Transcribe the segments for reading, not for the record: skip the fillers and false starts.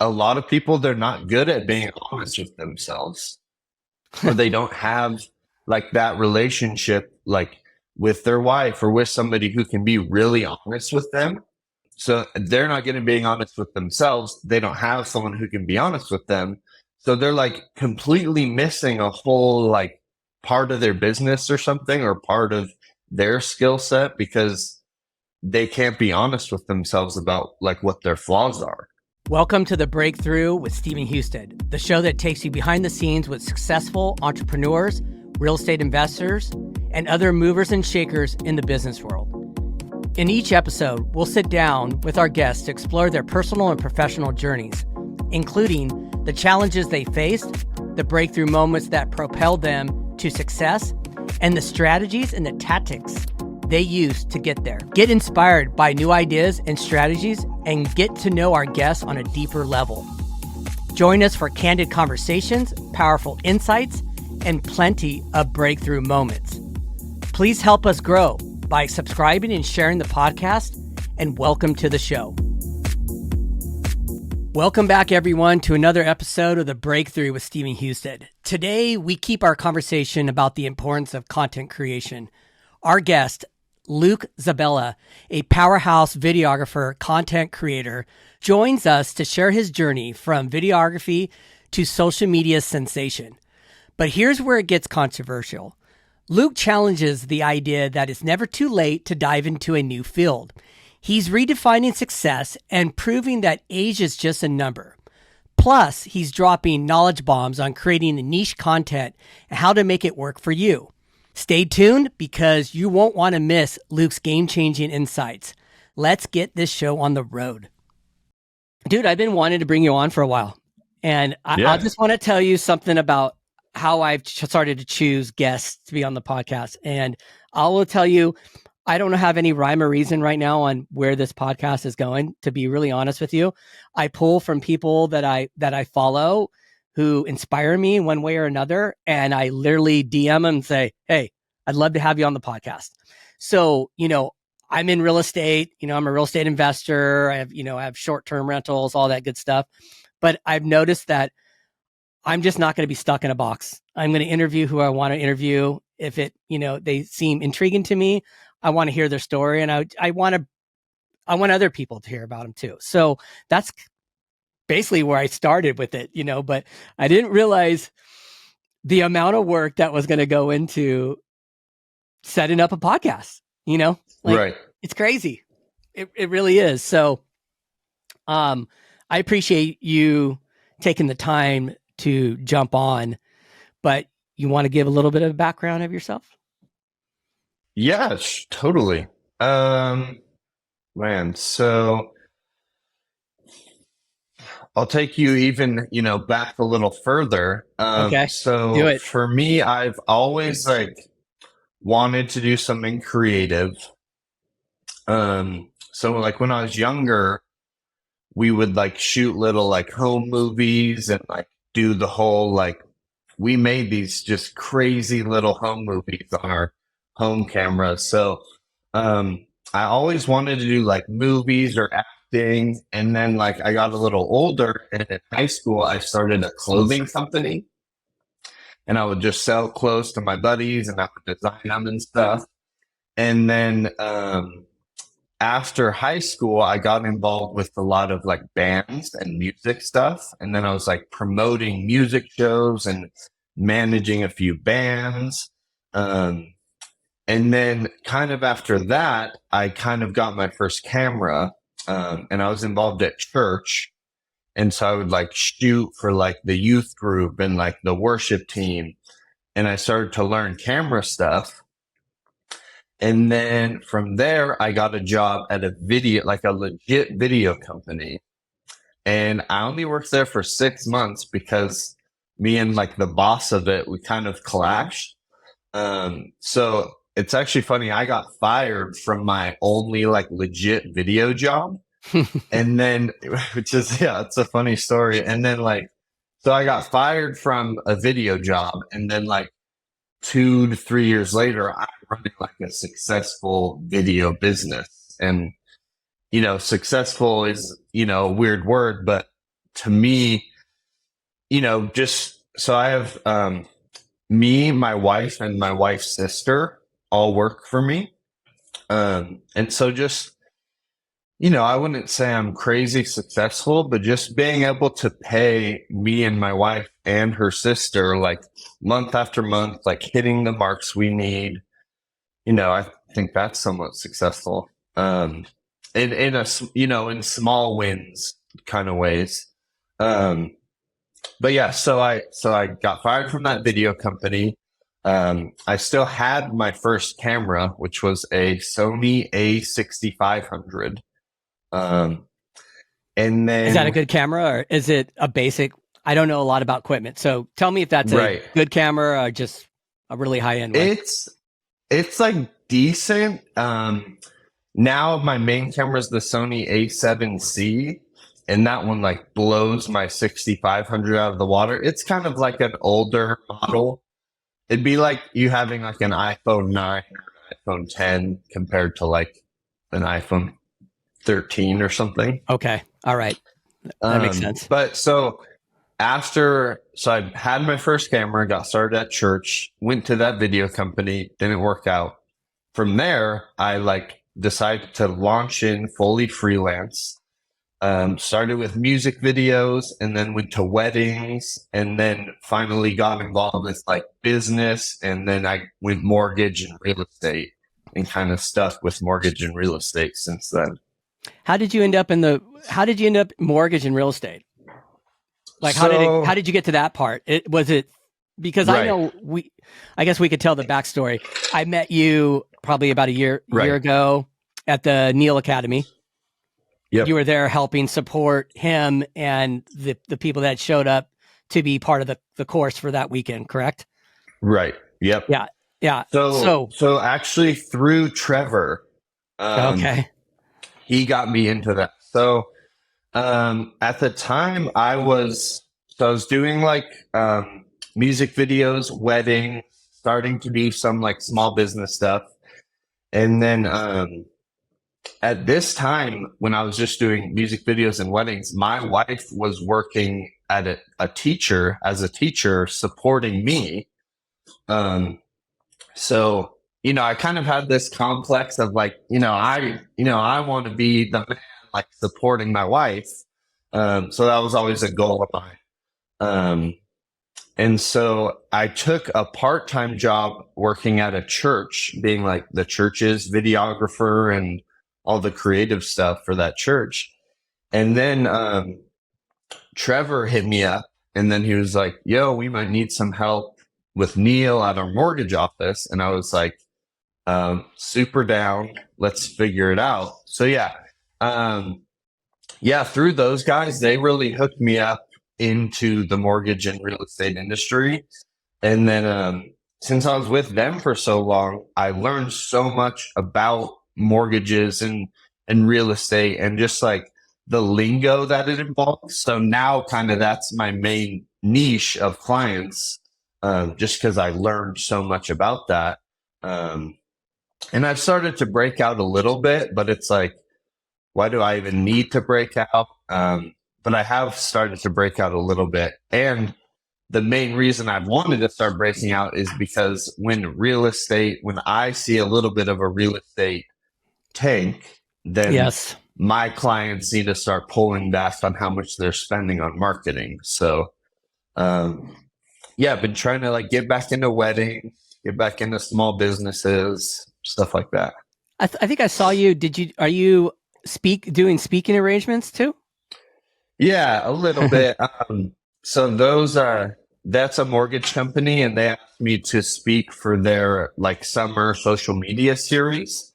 a lot of people, they're not good at being honest with themselves, or they don't have like that relationship, like with their wife or with somebody who can be really honest with them. So they're not getting being honest with themselves. They don't have someone who can be honest with them. So they're like completely missing a whole like part of their business or something, or part of their skill set, because they can't be honest with themselves about like what their flaws are. Welcome to The Breakthrough with Stephen Houston, the show that takes you behind the scenes with successful entrepreneurs, real estate investors, and other movers and shakers in the business world. In each episode, we'll sit down with our guests to explore their personal and professional journeys, including the challenges they faced, the breakthrough moments that propelled them to success, and the strategies and the tactics they use to get there. Get inspired by new ideas and strategies and get to know our guests on a deeper level. Join us for candid conversations, powerful insights, and plenty of breakthrough moments. Please help us grow by subscribing and sharing the podcast, and welcome to the show. Welcome back, everyone, to another episode of The Breakthrough with Stephen Houston. Today, we keep our conversation about the importance of content creation. Our guest, Luke Zbella, a powerhouse videographer, content creator, joins us to share his journey from videography to social media sensation. But here's where it gets controversial. Luke challenges the idea that it's never too late to dive into a new field. He's redefining success and proving that age is just a number. Plus, he's dropping knowledge bombs on creating niche content and how to make it work for you. Stay tuned because you won't want to miss Luke's game-changing insights. Let's get this show on the road. Dude, I've been wanting to bring you on for a while. And I just want to tell you something about how I've started to choose guests to be on the podcast. And I will tell you, I don't have any rhyme or reason right now on where this podcast is going, to be really honest with you. I pull from people that I follow who inspire me in one way or another. And I literally DM them and say, hey, I'd love to have you on the podcast. So, I'm in real estate, I'm a real estate investor. I have short-term rentals, all that good stuff. But I've noticed that I'm just not going to be stuck in a box. I'm going to interview who I want to interview. If they seem intriguing to me, I want to hear their story, and I want other people to hear about them too. So that's basically where I started with it, but I didn't realize the amount of work that was going to go into setting up a podcast, Right. It's crazy. It really is. So, I appreciate you taking the time to jump on, but you want to give a little bit of background of yourself? Yeah, totally. So I'll take you even, back a little further. Okay, do So it. for me, I've always like wanted to do something creative. So like when I was younger, we would like shoot little like home movies and like do the whole like, we made these just crazy little home movies on our home camera. So I always wanted to do like movies or acting. And then like I got a little older, and in high school, I started a clothing company, and I would just sell clothes to my buddies and I would design them and stuff. And then after high school, I got involved with a lot of like bands and music stuff. And then I was like promoting music shows and managing a few bands. And then kind of after that, I kind of got my first camera, and I was involved at church. And so I would like shoot for like the youth group and like the worship team. And I started to learn camera stuff. And then from there, I got a job at a legit video company. And I only worked there for 6 months because me and like the boss of it, we kind of clashed. So it's actually funny. I got fired from my only like legit video job. And then, it's a funny story. And then so I got fired from a video job. And then like 2 to 3 years later, I'm running like a successful video business. And, successful is, a weird word, but to me, just so I have me, my wife, and my wife's sister all work for me. And so just, I wouldn't say I'm crazy successful, but just being able to pay me and my wife and her sister like month after month, like hitting the marks we need, I think that's somewhat successful. In small wins kind of ways. But yeah, so I got fired from that video company. I still had my first camera, which was a Sony A6500. And then Is that a good camera or is it a basic? I don't know a lot about equipment. So tell me if that's a good camera or just a really high end one. It's like decent. Now my main camera is the Sony A7C, and that one like blows my 6500 out of the water. It's kind of like an older model. It'd be like you having like an iPhone 9 or an iPhone 10 compared to like an iPhone 13 or something. Okay. All right. That makes sense. But so I had my first camera, got started at church, went to that video company, didn't work out. From there, I decided to launch in fully freelance. Started with music videos and then went to weddings and then finally got involved with like business. And then I went mortgage and real estate and kind of stuck with mortgage and real estate since then. How did you end up mortgage and real estate? Like how did you get to that part? Because I know I guess we could tell the backstory. I met you probably about a year ago at the Neil Academy. Yep. You were there helping support him and the people that showed up to be part of the course for that weekend, correct? Right. Yep. Yeah. Yeah. So actually through Trevor, okay, he got me into that. So at the time I was doing like music videos, wedding, starting to do some like small business stuff. And then at this time, when I was just doing music videos and weddings, my wife was working at a teacher, supporting me. So, I kind of had this complex of like, I want to be the man, like supporting my wife. So that was always a goal of mine. And so I took a part-time job working at a church, being like the church's videographer and all the creative stuff for that church. And then Trevor hit me up and then he was like, yo, we might need some help with Neil at our mortgage office. And I was like, super down. Let's figure it out. So through those guys, they really hooked me up into the mortgage and real estate industry. And then since I was with them for so long, I learned so much about mortgages and real estate and just like the lingo that it involves. So now kind of that's my main niche of clients, just because I learned so much about that. And I've started to break out a little bit, but it's like, why do I even need to break out? But I have started to break out a little bit. And the main reason I've wanted to start breaking out is because when I see a little bit of a real estate tank, then my clients need to start pulling back on how much they're spending on marketing. So, I've been trying to like get back into weddings, get back into small businesses, stuff like that. I think I saw you. Are you doing speaking arrangements too? Yeah, a little bit. So that's a mortgage company and they asked me to speak for their like summer social media series.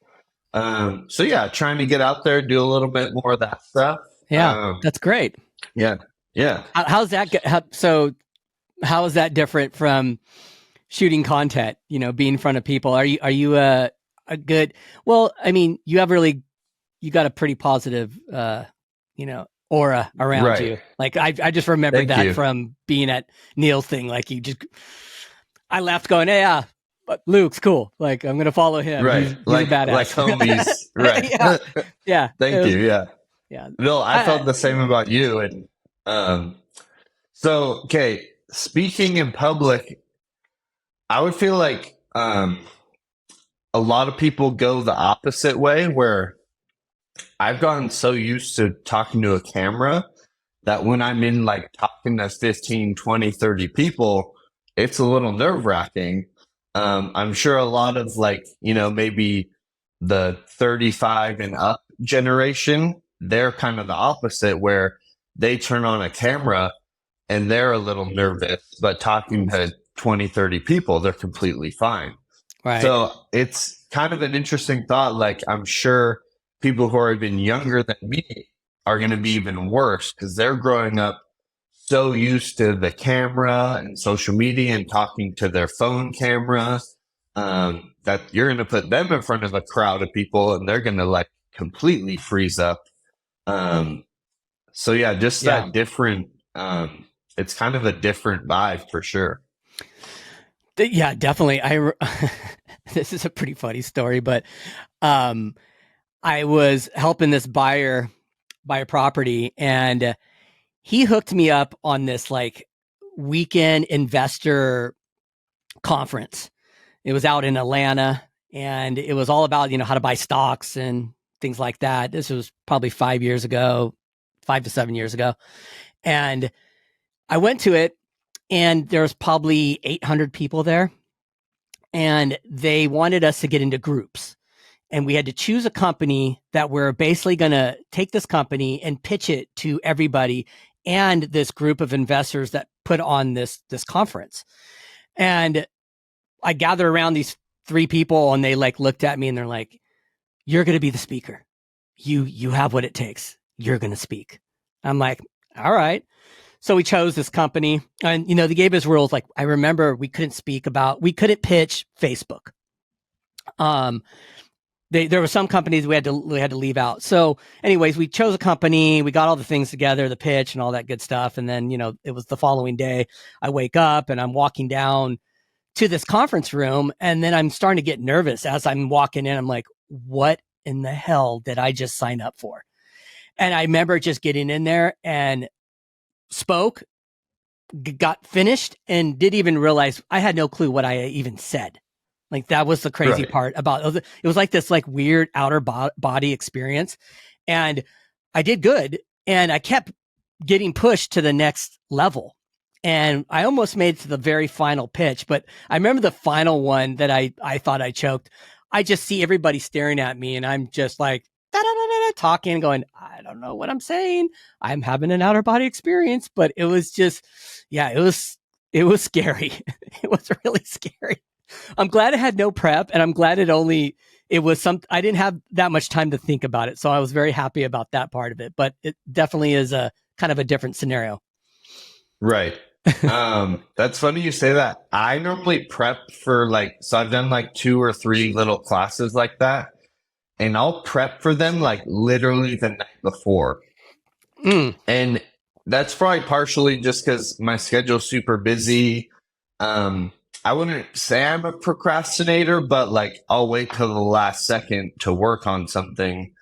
Trying to get out there, do a little bit more of that stuff. Yeah, that's great. Yeah. How's that? How is that different from shooting content? Being in front of people. Are you a good? Well, I mean, you got a pretty positive, aura around you. Like I just remembered that from being at Neil's thing. Like I laughed going, hey, yeah. But Luke's cool. Like I'm gonna follow him. Right, he's a badass. Like homies. Right. Yeah. Thank you. Yeah. Yeah. No, I felt the same about you, and Um, so okay, speaking in public, I would feel like a lot of people go the opposite way where I've gotten so used to talking to a camera that when I'm in like talking to 15, 20, 30 people, it's a little nerve wracking. I'm sure a lot of like, maybe the 35 and up generation, they're kind of the opposite where they turn on a camera and they're a little nervous, but talking to 20, 30 people, they're completely fine. Right. So it's kind of an interesting thought. Like, I'm sure people who are even younger than me are going to be even worse because they're growing up so used to the camera and social media and talking to their phone camera that you're going to put them in front of a crowd of people and they're going to like completely freeze up. Um, so yeah, just Yeah. that different. It's kind of a different vibe for sure. Yeah, definitely. This is a pretty funny story, but um, I was helping this buyer buy a property, and he hooked me up on this like weekend investor conference. It was out in Atlanta, and it was all about how to buy stocks and things like that. This was probably 5 years ago, 5 to 7 years ago, and I went to it, and there was probably 800 people there, and they wanted us to get into groups. And we had to choose a company that we're basically going to take this company and pitch it to everybody and this group of investors that put on this conference. And I gathered around these three people, and they like looked at me and they're like, "You're going to be the speaker. You have what it takes. You're going to speak." I'm like, "All right." So we chose this company, and they gave us rules. Like, I remember we couldn't pitch Facebook. There were some companies we had to leave out. So anyways, we chose a company, we got all the things together, the pitch and all that good stuff. And then, it was the following day. I wake up and I'm walking down to this conference room, and then I'm starting to get nervous as I'm walking in. I'm like, what in the hell did I just sign up for? And I remember just getting in there and spoke, got finished, and didn't even realize I had no clue what I even said. Like, that was the crazy Right. part about it. Was like this like weird outer body experience. And I did good, and I kept getting pushed to the next level. And I almost made it to the very final pitch, but I remember the final one that I thought I choked. I just see everybody staring at me, and I'm just like talking, going, I don't know what I'm saying. I'm having an outer body experience, but it was just, yeah, it was scary. It was really scary. I'm glad it had no prep, and I'm glad it was I didn't have that much time to think about it. So I was very happy about that part of it, but it definitely is a kind of a different scenario. Right. That's funny you say that. I normally prep for like, so I've done like two or three little classes like that, and I'll prep for them like literally the night before. Mm, And that's probably partially just because my schedule's super busy. Um, I wouldn't say I'm a procrastinator, but like I'll wait till the last second to work on something,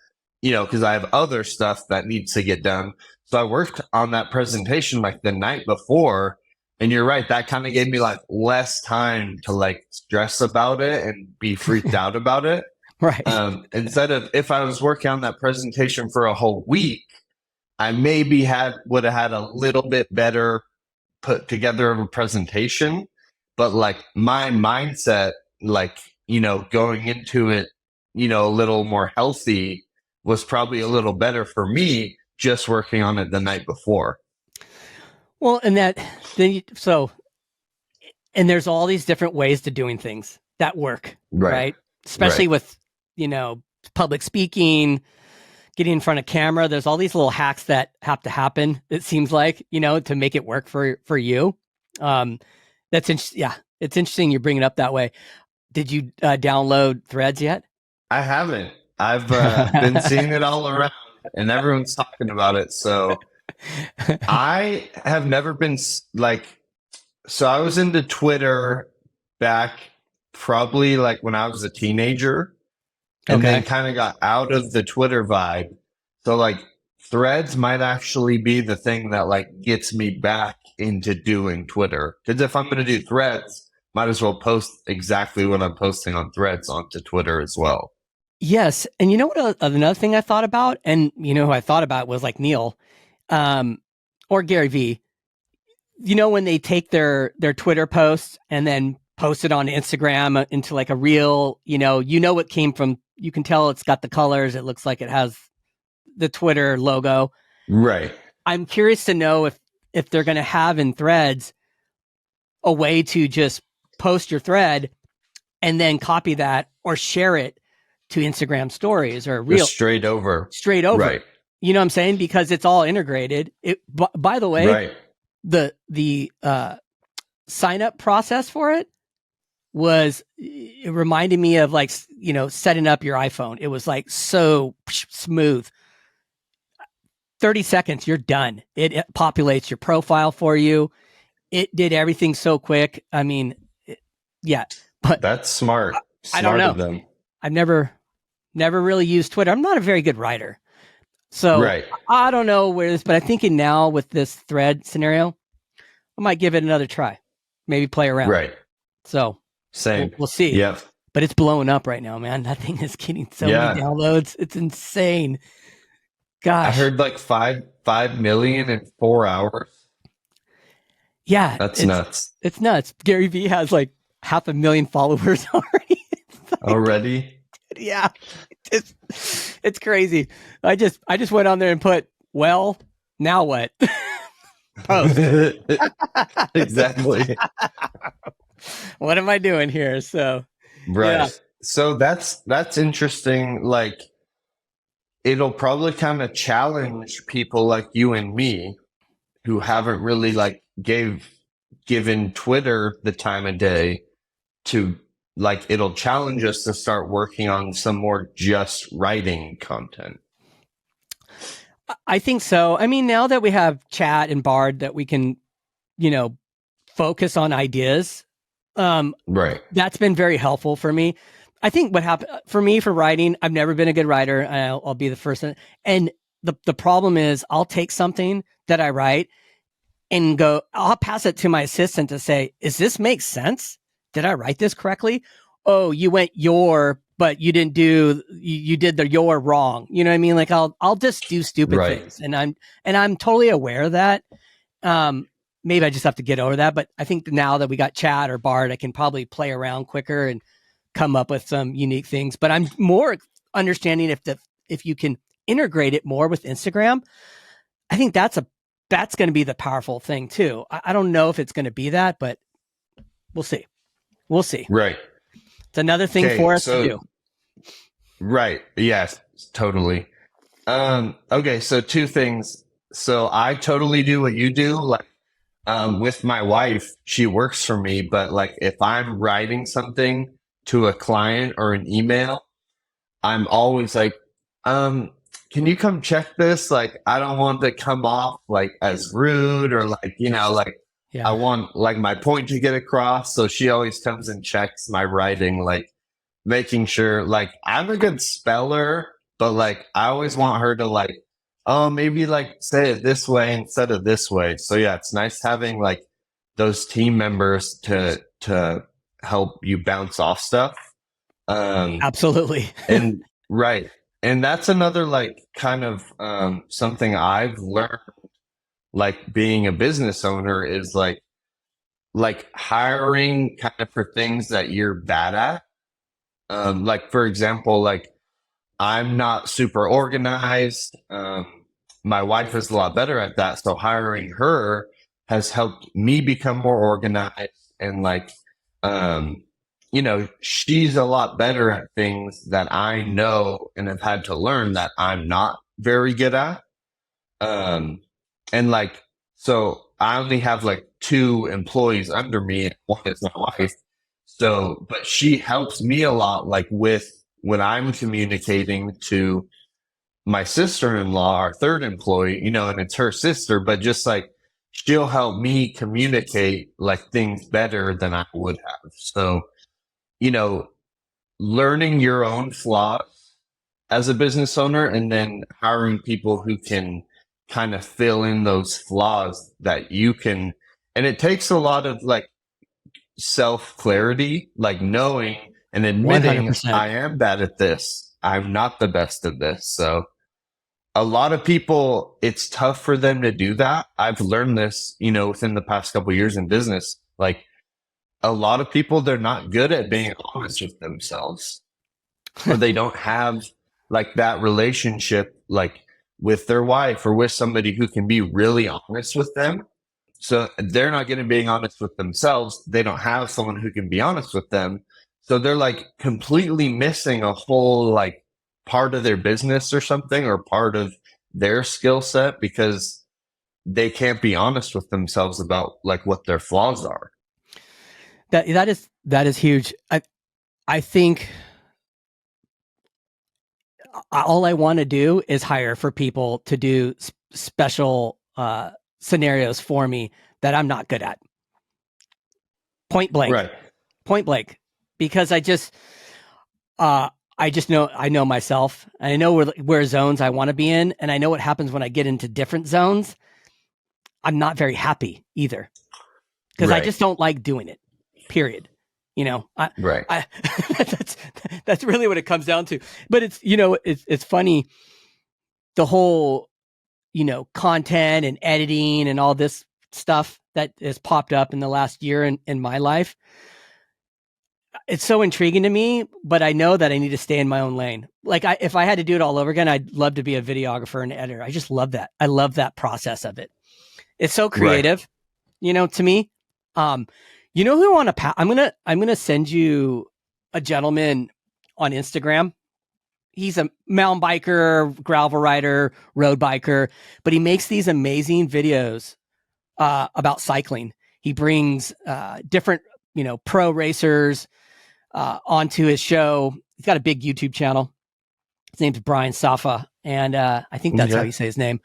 because I have other stuff that needs to get done. So I worked on that presentation like the night before. And you're right, that kind of gave me like less time to like stress about it and be freaked out about it. right. Instead of if I was working on that presentation for a whole week, I maybe would have had a little bit better put together of a presentation, but like my mindset, like, going into it, a little more healthy was probably a little better for me just working on it the night before. Well, and and there's all these different ways to doing things that work, Right. right? Especially Right. with, public speaking, getting in front of camera. There's all these little hacks that have to happen. It seems like, to make it work for you. Um, that's interesting. Yeah, it's interesting you bring it up that way. Did you download Threads yet? I haven't. I've been seeing it all around and everyone's talking about it. So I have never been like, so I was into Twitter back probably like when I was a teenager and then Okay. kind of got out of the Twitter vibe. So like Threads might actually be the thing that like gets me back into doing Twitter. Because if I'm going to do Threads, might as well post exactly what I'm posting on Threads onto Twitter as well. Yes. And you know what? Another thing I thought about, and you know who I thought about was like Neil, or Gary V. You know, when they take their Twitter posts and then post it on Instagram into like a reel, you know what came from, you can tell it's got the colors. It looks like it has the Twitter logo. Right. I'm curious to know if they're going to have in Threads a way to just post your thread and then copy that or share it to Instagram stories or reel Just straight over. Right. You know what I'm saying? Because it's all integrated. By the way, Right. the sign up process for it reminded me of like, setting up your iPhone. It was like so smooth. 30 seconds, you're done. It populates your profile for you. It did everything so quick. I mean, yeah, but that's smart. I don't know. Of them. I've never really used Twitter. I'm not a very good writer. So right. I don't know where this, but I'm thinking now with this thread scenario, I might give it another try. Maybe play around. Right. So same. We'll see. Yep. But it's blowing up right now, man. That thing is getting so many downloads. It's insane. Gosh. I heard like 5 million in 4 hours. Yeah. That's nuts. It's nuts. Gary V has like 500,000 followers already. Already? Yeah. It's crazy. I just went on there and put, well, now what? Post. Exactly. What am I doing here? So right. Yeah. So that's interesting. Like, it'll probably kind of challenge people like you and me who haven't really like given Twitter the time of day to, like, it'll challenge us to start working on some more just writing content. I think so. I mean, now that we have chat and Bard that we can, focus on ideas, right. That's been very helpful for me. I think what happened for me for writing, I've never been a good writer. I'll be the first. And the problem is I'll take something that I write and I'll pass it to my assistant to say, is this make sense? Did I write this correctly? Oh, you went but you didn't you did the your wrong. You know what I mean? Like I'll just do stupid things. And I'm totally aware of that. Maybe I just have to get over that. But I think now that we got chat or Bard, I can probably play around quicker and come up with some unique things. But I'm more understanding if you can integrate it more with Instagram. I think that's going to be the powerful thing too. I don't know if it's going to be that, but we'll see. We'll see. Right. It's another thing for us to do. Right. Yes, totally. Okay. So 2 things. So I totally do what you do. Like, with my wife, she works for me, but like if I'm writing something to a client or an email, I'm always like, can you come check this? Like, I don't want to come off like as rude or like, I want like my point to get across. So she always comes and checks my writing, like making sure like I'm a good speller, but like I always want her to like, oh, maybe like say it this way instead of this way. So yeah, it's nice having like those team members to help you bounce off stuff. Absolutely. And right. And that's another like kind of something I've learned, like being a business owner, is like hiring kind of for things that you're bad at. Like for example, like I'm not super organized. My wife is a lot better at that. So hiring her has helped me become more organized and like, she's a lot better at things that I know and have had to learn that I'm not very good at. And like, so I only have like 2 employees under me, and one is my wife. So, but she helps me a lot, like with when I'm communicating to my sister-in-law, our 3rd employee, and it's her sister, but just like she'll help me communicate like things better than I would have. So, learning your own flaws as a business owner, and then hiring people who can kind of fill in those flaws that you can. And it takes a lot of like self clarity, like knowing and admitting 100%. I am bad at this. I'm not the best at this. So a lot of people, it's tough for them to do that. I've learned this, within the past couple of years in business. Like a lot of people, they're not good at being honest with themselves, or they don't have like that relationship, like with their wife or with somebody who can be really honest with them. So they're not getting being honest with themselves. They don't have someone who can be honest with them. So they're like completely missing a whole like part of their business or something, or part of their skill set, because they can't be honest with themselves about like what their flaws are. That is huge. I think all I want to do is hire for people to do special scenarios for me that I'm not good at. Point blank. Right. Point blank. Because I just know myself, and I know where zones I want to be in, and I know what happens when I get into different zones. I'm not very happy either, because I just don't like doing it. Period. Right. That's really what it comes down to. But it's funny, the whole content and editing and all this stuff that has popped up in the last year in my life. It's so intriguing to me, but I know that I need to stay in my own lane. Like if I had to do it all over again, I'd love to be a videographer and editor. I just love that. I love that process of it. It's so creative, to me. Who on I'm gonna send you a gentleman on Instagram. He's a mountain biker, gravel rider, road biker, but he makes these amazing videos about cycling. He brings different, pro racers onto his show. He's got a big YouTube channel. His name's Brian Safa, and I think that's how you say his name.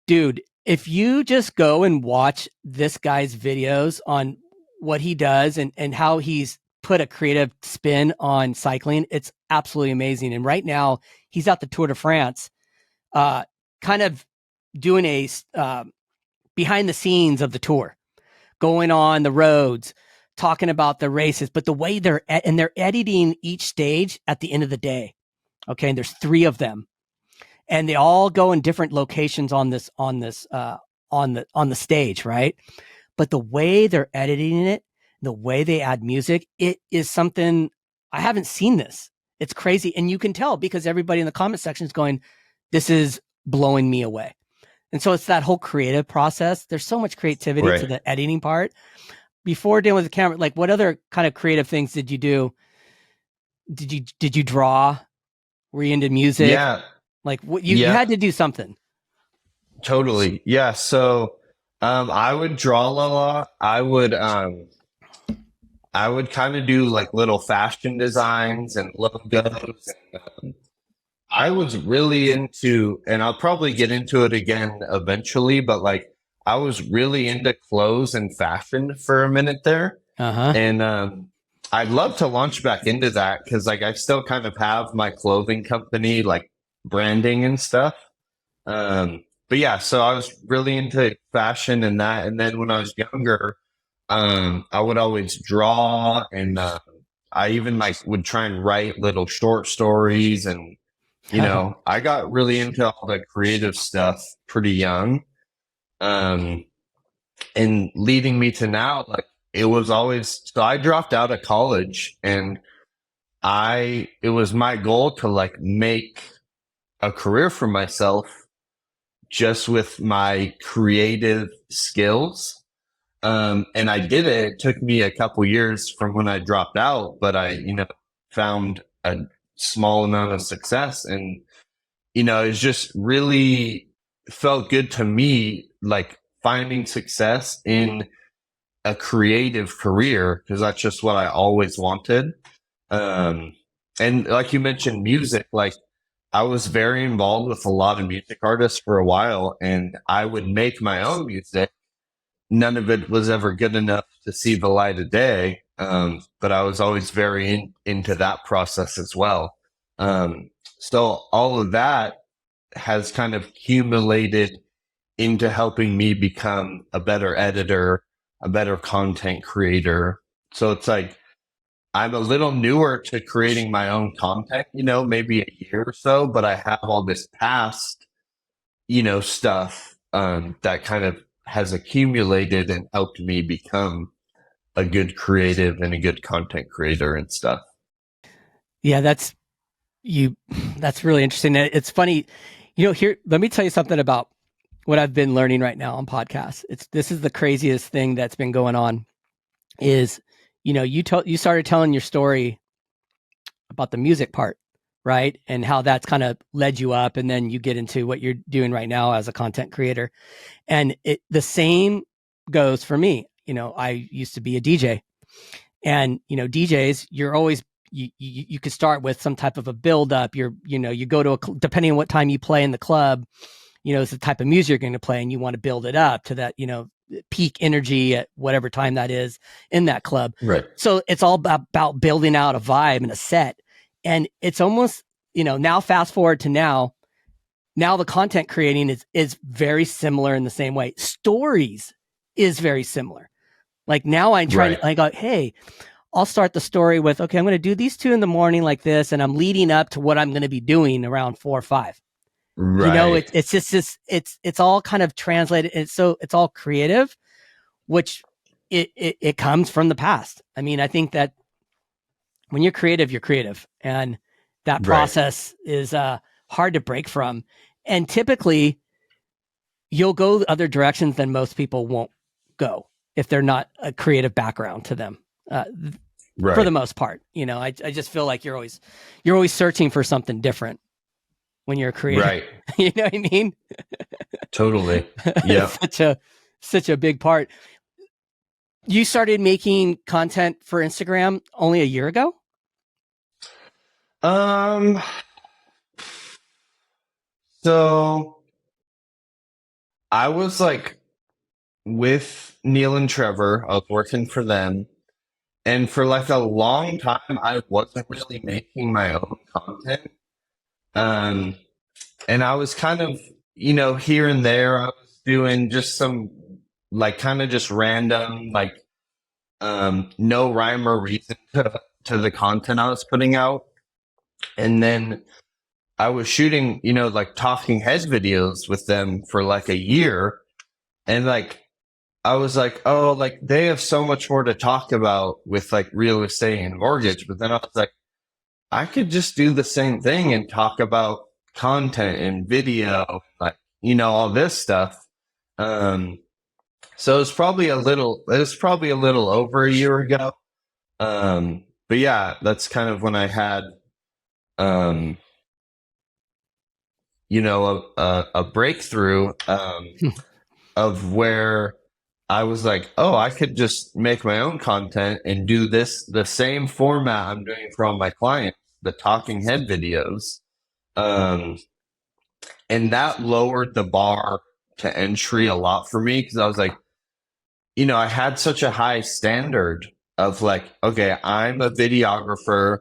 Dude, if you just go and watch this guy's videos on what he does and how he's put a creative spin on cycling, it's absolutely amazing. And right now he's at the Tour de France, kind of doing a behind the scenes of the tour, going on the roads, talking about the races, but the way they're editing each stage at the end of the day. Okay. And there's 3 of them, and they all go in different locations on the stage. Right. But the way they're editing it, the way they add music, it is something I haven't seen this. It's crazy. And you can tell because everybody in the comment section is going, this is blowing me away. And so it's that whole creative process. There's so much creativity to the editing part. Before dealing with the camera, like what other kind of creative things did you do? Did you draw? Were you into music? Yeah. Like what you had to do something. Totally. Yeah. So I would draw a lot. I would kind of do like little fashion designs and logos. And, I was really into, and I'll probably get into it again eventually, but like I was really into clothes and fashion for a minute there. And I'd love to launch back into that because like I still kind of have my clothing company, like branding and stuff. But yeah, so I was really into fashion and that. And then when I was younger, I would always draw, and I even like would try and write little short stories, and I got really into all the creative stuff pretty young. And leading me to now, like it was always, so I dropped out of college, and it was my goal to like make a career for myself just with my creative skills. And I did it. It took me a couple years from when I dropped out, but I, found a small amount of success, and, it's just really felt good to me, like finding success in a creative career, because that's just what I always wanted. And like you mentioned, music, like I was very involved with a lot of music artists for a while, and I would make my own music. None of it was ever good enough to see the light of day. But I was always very into that process as well. So all of that has kind of accumulated into helping me become a better editor, a better content creator. So it's like I'm a little newer to creating my own content, maybe a year or so, but I have all this past, stuff that kind of has accumulated and helped me become a good creative and a good content creator and stuff. Yeah, that's really interesting. It's funny, here, let me tell you something about what I've been learning right now on podcasts. This is the craziest thing that's been going on is, you started telling your story about the music part, right? And how that's kind of led you up, and then you get into what you're doing right now as a content creator. And the same goes for me. I used to be a DJ, and DJs, you're always you could start with some type of a build up. You go to depending on what time you play in the club, it's the type of music you're going to play, and you want to build it up to that, peak energy at whatever time that is in that club. Right. So it's all about building out a vibe and a set. And it's almost, now fast forward to now the content creating is very similar in the same way. Stories is very similar. Like now I'm trying to, I go, hey, I'll start the story with, okay, I'm going to do these 2 a.m. like this, and I'm leading up to what I'm going to be doing around 4 or 5. Right. It's just it's all kind of translated. It's all creative, which it comes from the past. I mean, I think that when you're creative, and that process is hard to break from. And typically, you'll go other directions than most people won't go if they're not a creative background to them. For the most part, I just feel like you're always searching for something different when you're a creative. Right. You know what I mean? Totally. Yeah. such a big part. You started making content for Instagram only a year ago? So I was like with Neil and Trevor, I was working for them. And for like a long time, I wasn't really making my own content. And I was kind of, here and there, I was doing just some like kind of just random, like, no rhyme or reason to the content I was putting out. And then I was shooting, like talking heads videos with them for like a year. And like, I was like, oh, like they have so much more to talk about with like real estate and mortgage. But then I was like, I could just do the same thing and talk about content and video, like, all this stuff. So it was probably a little over a year ago. But yeah, that's kind of when I had, a breakthrough, of where I was like, oh, I could just make my own content and do the same format I'm doing for all my clients, the talking head videos. And that lowered the bar to entry a lot for me, because I was like, I had such a high standard of like, okay, I'm a videographer.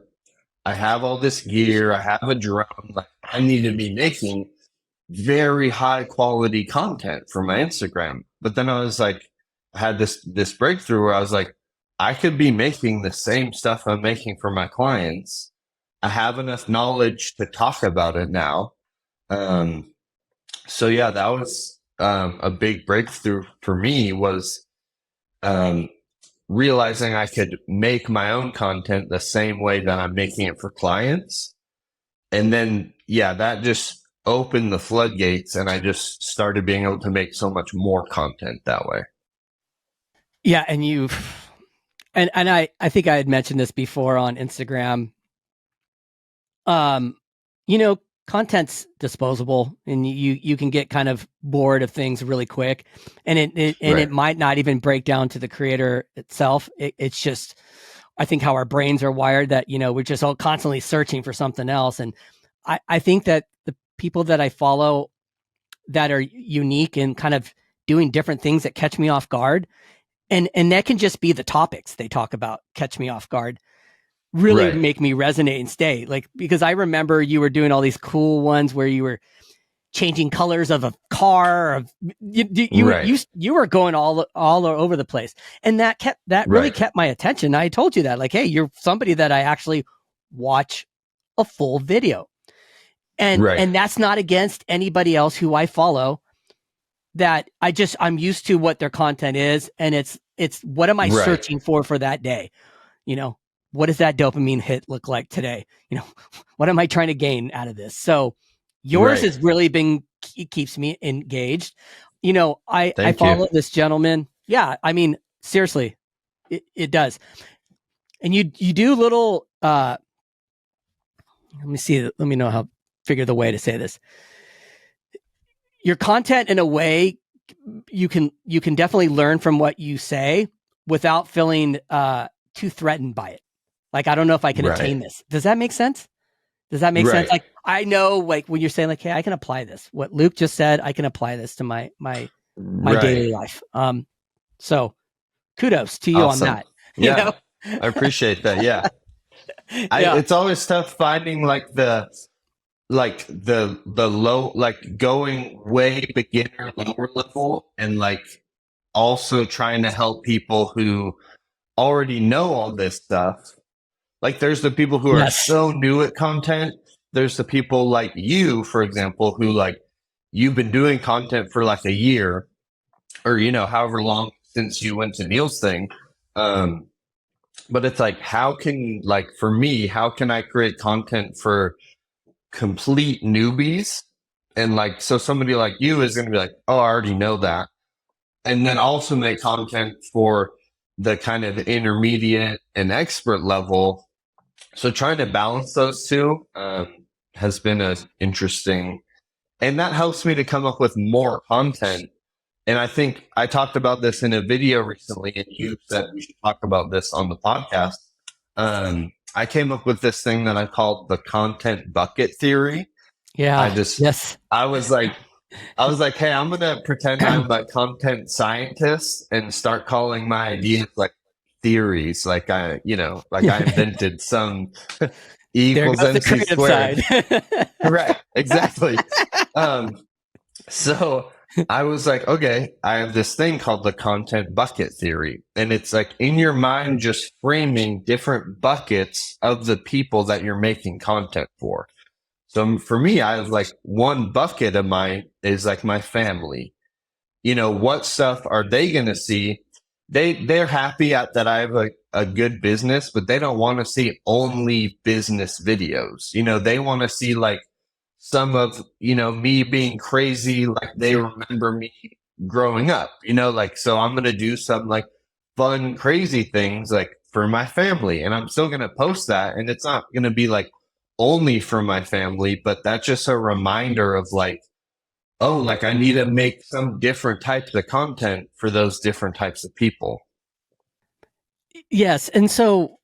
I have all this gear. I have a drone. Like, I need to be making very high quality content for my Instagram. But then I was like, I had this breakthrough where I was like, I could be making the same stuff I'm making for my clients. I have enough knowledge to talk about it now. So yeah, that was a big breakthrough for me, was realizing I could make my own content the same way that I'm making it for clients. And then, yeah, that just opened the floodgates, and I just started being able to make so much more content that way. Yeah. And I think I had mentioned this before on Instagram. Content's disposable, and you can get kind of bored of things really quick, and it might not even break down to the creator itself. It's just, I think, how our brains are wired, that, we're just all constantly searching for something else. And I think that the people that I follow that are unique and kind of doing different things that catch me off guard, and that can just be the topics they talk about, catch me off guard. really Right. make me resonate and stay. Like, because I remember you were doing all these cool ones where you were changing colors of a car. Right. You were going all over the place, and that really Right. kept my attention. I told you that, like, hey, you're somebody that I actually watch a full video, and Right. that's not against anybody else who I follow. That I'm used to what their content is, and it's what am I Right. searching for that day? You know, what does that dopamine hit look like today? You know, what am I trying to gain out of this? So yours Right. has really been, it keeps me engaged. You know, I Thank you. follow this gentleman. Yeah. I mean, seriously, it does. And you do little, let me see, let me know how, figure the way to say this. Your content, in a way, you can definitely learn from what you say without feeling too threatened by it. Like, I don't know if I can attain Right. this. Does that make sense? Does that make sense? Right. Like, I know, like, when you're saying, like, hey, I can apply this. What Luke just said, I can apply this to my Right. daily life. So kudos to you on Awesome. that. You Yeah. know? I appreciate that. Yeah. Yeah. It's always tough finding the low, like going way beginner lower level, and like also trying to help people who already know all this stuff. Like there's the people who are Yes. so new at content. There's the people like you, for example, who like you've been doing content for like a year, or however long since you went to Neil's thing. Um, but it's like, how can, like, for me, how can I create content for complete newbies? And like, so somebody like you is going to be like, oh, I already know that. And then also make content for the kind of intermediate and expert level. So trying to balance those two has been a interesting, and that helps me to come up with more content. And I think I talked about this in a video recently, and you said we should talk about this on the podcast. I came up with this thing that I called the content bucket theory. I Yeah. just, Yes. I was like, hey, I'm going to pretend I'm a content scientist and start calling my ideas like theories. Like like I invented some E There equals goes the MC creative squared. side. Right. Exactly. So I was like, okay, I have this thing called the content bucket theory. And it's like in your mind, just framing different buckets of the people that you're making content for. So for me, I have like one bucket of mine is like my family. What stuff are they going to see? They're happy that I have a good business, but they don't want to see only business videos. They want to see like some of, me being crazy, like they remember me growing up, like, so I'm going to do some like fun, crazy things like for my family. And I'm still going to post that. And it's not going to be like only for my family, but that's just a reminder of like, oh, like I need to make some different types of content for those different types of people. Yes. And so,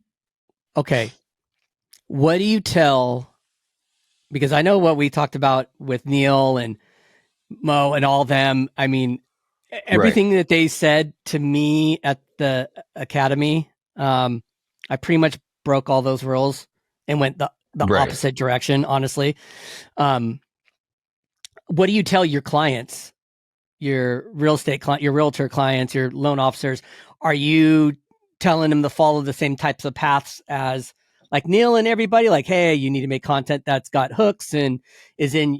okay, what do you tell? Because I know what we talked about with Neil and Mo and all them. I mean, Right. everything that they said to me at the academy, I pretty much broke all those rules and went the Right. opposite direction, honestly. What do you tell your clients, your real estate client, your realtor clients, your loan officers? Are you telling them to follow the same types of paths as like Neil and everybody? Like, hey, you need to make content that's got hooks and is in,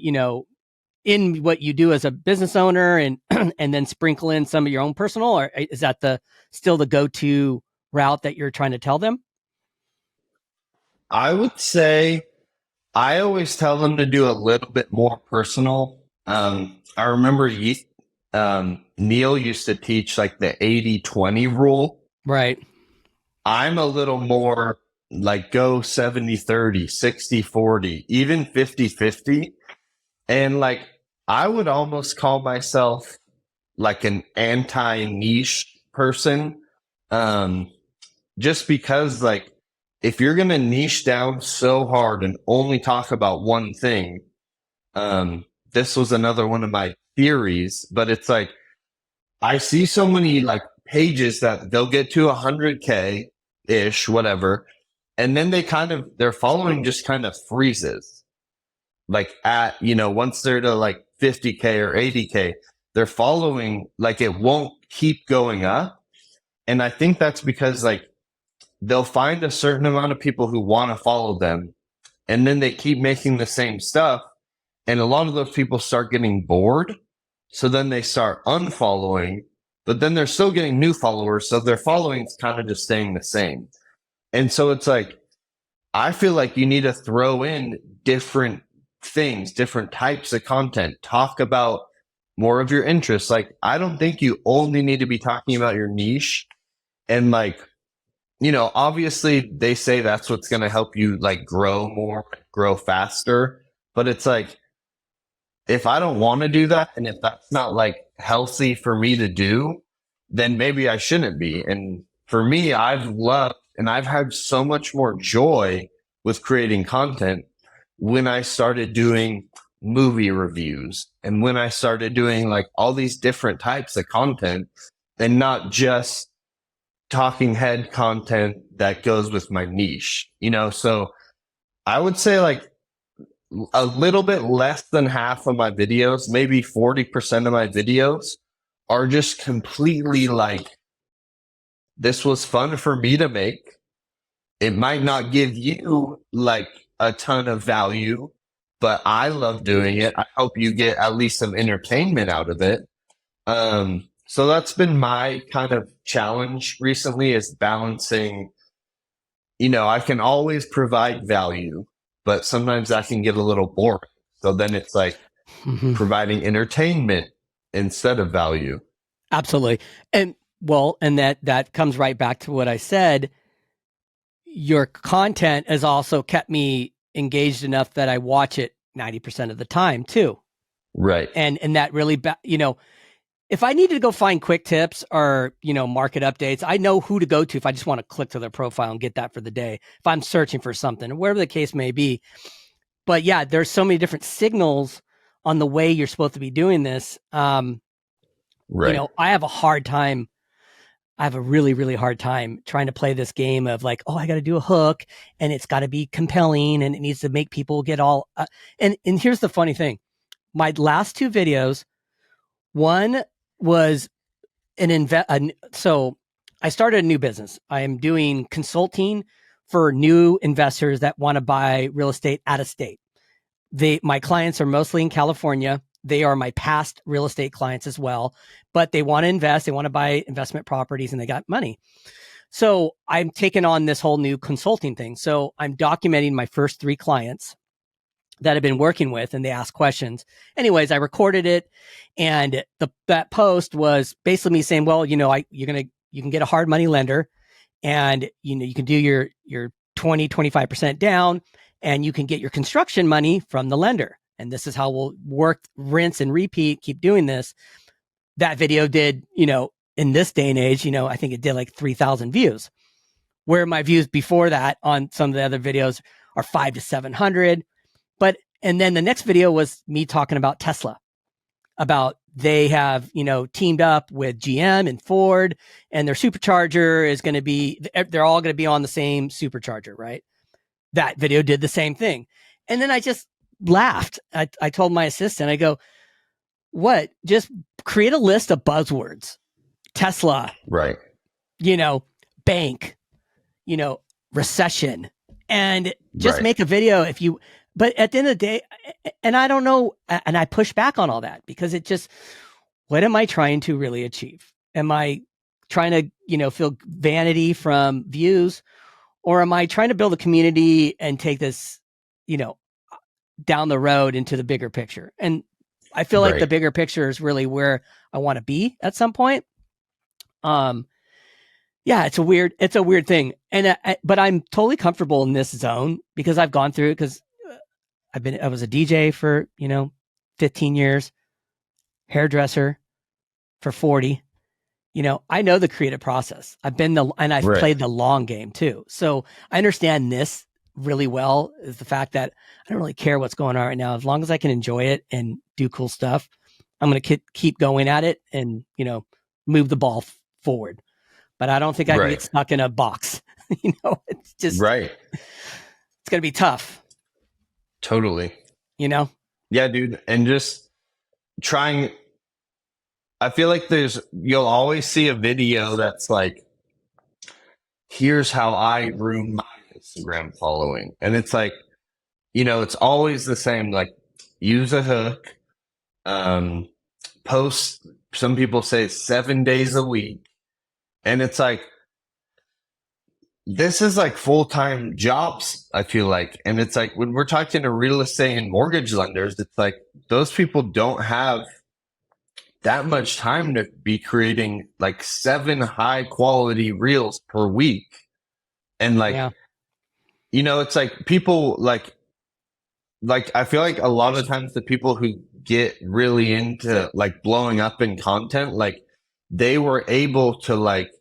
in what you do as a business owner, and and then sprinkle in some of your own personal, or is that still the go-to route that you're trying to tell them? I would say I always tell them to do a little bit more personal. I remember Neil used to teach like the 80-20 rule. Right. I'm a little more like go 70-30, 60-40, even 50-50. And like, I would almost call myself like an anti-niche person. Just because like, if you're going to niche down so hard and only talk about one thing, this was another one of my theories, but it's like, I see so many like pages that they'll get to 100K ish, whatever. And then their following just kind of freezes. Like at, once they're to like 50K or 80K, their following, like it won't keep going up. And I think that's because like they'll find a certain amount of people who want to follow them, and then they keep making the same stuff. And a lot of those people start getting bored. So then they start unfollowing, but then they're still getting new followers. So their following is kind of just staying the same. And so it's like, I feel like you need to throw in different things, different types of content, talk about more of your interests. Like, I don't think you only need to be talking about your niche. And like, obviously they say that's what's going to help you like grow more, grow faster. But it's like, if I don't want to do that, and if that's not like healthy for me to do, then maybe I shouldn't be. And for me, I've loved and I've had so much more joy with creating content when I started doing movie reviews and when I started doing like all these different types of content and not just talking head content that goes with my niche, So I would say like a little bit less than half of my videos, maybe 40% of my videos are just completely like, this was fun for me to make. It might not give you like a ton of value, but I love doing it. I hope you get at least some entertainment out of it. So that's been my kind of challenge recently, is balancing, I can always provide value, but sometimes that can get a little boring. So then it's like providing entertainment instead of value. Absolutely. And that comes right back to what I said. Your content has also kept me engaged enough that I watch it 90% of the time too. Right. And that really, if I needed to go find quick tips or, market updates, I know who to go to if I just want to click to their profile and get that for the day. If I'm searching for something, whatever the case may be. But yeah, there's so many different signals on the way you're supposed to be doing this. Right. I have a hard time. I have a really, really hard time trying to play this game of like, oh, I got to do a hook and it's got to be compelling and it needs to make people get all. And here's the funny thing. My last two videos, one was so I started a new business. I am doing consulting for new investors that want to buy real estate out of state. My clients are mostly in California. They are my past real estate clients as well, but they want to invest. They want to buy investment properties and they got money. So I'm taking on this whole new consulting thing. So I'm documenting my first 3 clients that I've been working with, and they ask questions. Anyways, I recorded it, and that post was basically me saying, well, you can get a hard money lender, and you can do your 20-25% down, and you can get your construction money from the lender. And this is how we'll work, rinse and repeat, keep doing this. That video did, in this day and age, I think it did like 3,000 views, where my views before that on some of the other videos are 500 to 700. And then the next video was me talking about Tesla, about they have, teamed up with GM and Ford, and their supercharger is going to be, they're all going to be on the same supercharger, right? That video did the same thing. And then I just laughed. I told my assistant, I go, what? Just create a list of buzzwords. Tesla. Right. Bank, recession, and just make a video but at the end of the day, and I don't know, and I push back on all that because it just, what am I trying to really achieve? Am I trying to, feel vanity from views, or am I trying to build a community and take this, down the road into the bigger picture? And I feel like the bigger picture is really where I want to be at some point. Yeah, it's a weird thing. And, but I'm totally comfortable in this zone because I've gone through it, because I was a DJ for, 15 years, hairdresser for 40. I know the creative process. I've played the long game too. So I understand this really well, is the fact that I don't really care what's going on right now. As long as I can enjoy it and do cool stuff, I'm going to keep going at it and, move the ball forward. But I don't think I can get stuck in a box. It's just, Right. it's going to be tough, Totally. Yeah, dude. And just trying, I feel like you'll always see a video that's like, here's how I grew my Instagram following. And it's like, it's always the same, like use a hook, um, post, some people say 7 days a week. And it's like, this is like full-time jobs, I feel like. And it's like when we're talking to real estate and mortgage lenders, it's like those people don't have that much time to be creating like 7 high quality reels per week. And like, yeah, it's like people like I feel like a lot of times the people who get really into like blowing up in content, like they were able to like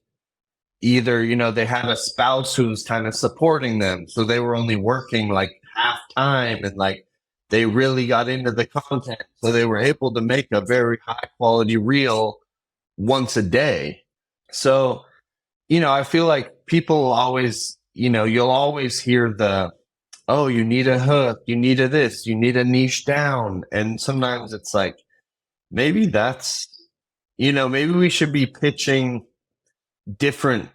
either, they had a spouse who was kind of supporting them. So they were only working like half time and like they really got into the content. So they were able to make a very high quality reel once a day. So, I feel like people always, you'll always hear oh, you need a hook, you need a this, you need a niche down. And sometimes it's like, maybe maybe we should be pitching different,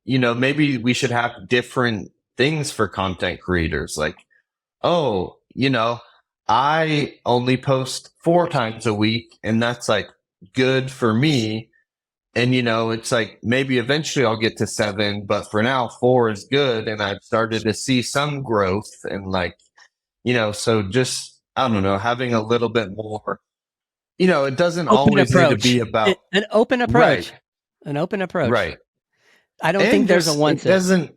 maybe we should have different things for content creators. Like, oh, I only post 4 times a week and that's like good for me. And, it's like maybe eventually I'll get to 7, but for now, 4 is good. And I've started to see some growth and like, so just, I don't know, having a little bit more, it doesn't open always need to approach, be about, an open approach, right, an open approach. right. I don't think And there's a just, one it set. doesn't,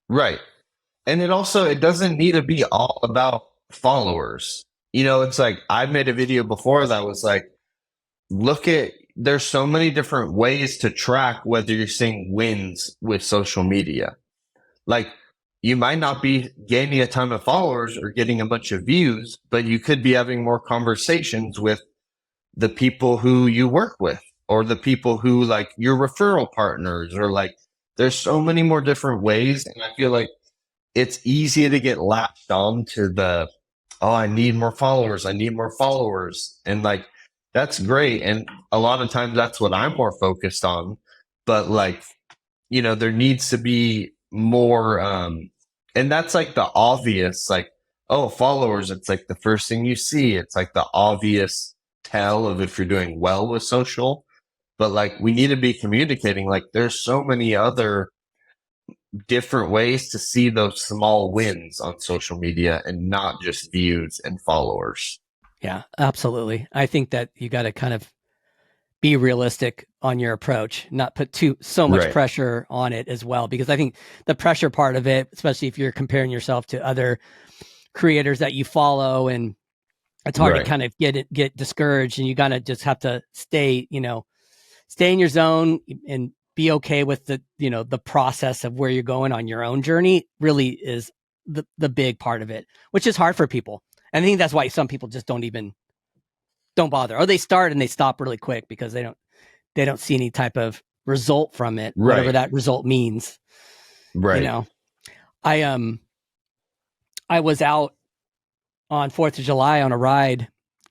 right. And it doesn't need to be all about followers. It's like I made a video before that was like, there's so many different ways to track whether you're seeing wins with social media. Like you might not be gaining a ton of followers or getting a bunch of views, but you could be having more conversations with the people who you work with or the people who like your referral partners or like there's so many more different ways. And I feel like it's easy to get latched on to oh, I need more followers. I need more followers. And like, that's great. And a lot of times that's what I'm more focused on. But like, there needs to be more, and that's like the obvious, like, oh, followers. It's like the first thing you see. It's like the obvious tell of if you're doing well with social. But like, we need to be communicating. Like, there's so many other different ways to see those small wins on social media and not just views and followers. Yeah, absolutely. I think that you got to kind of be realistic on your approach, not put so much Right. pressure on it as well, because I think the pressure part of it, especially if you're comparing yourself to other creators that you follow, and it's hard to kind of get discouraged, and you gotta just have to stay in your zone and be okay with the process of where you're going on your own journey really is the big part of it, which is hard for people. And I think that's why some people just don't bother, or they start and they stop really quick because they don't see any type of result from it, whatever that result means. Right. I was out on 4th of July on a ride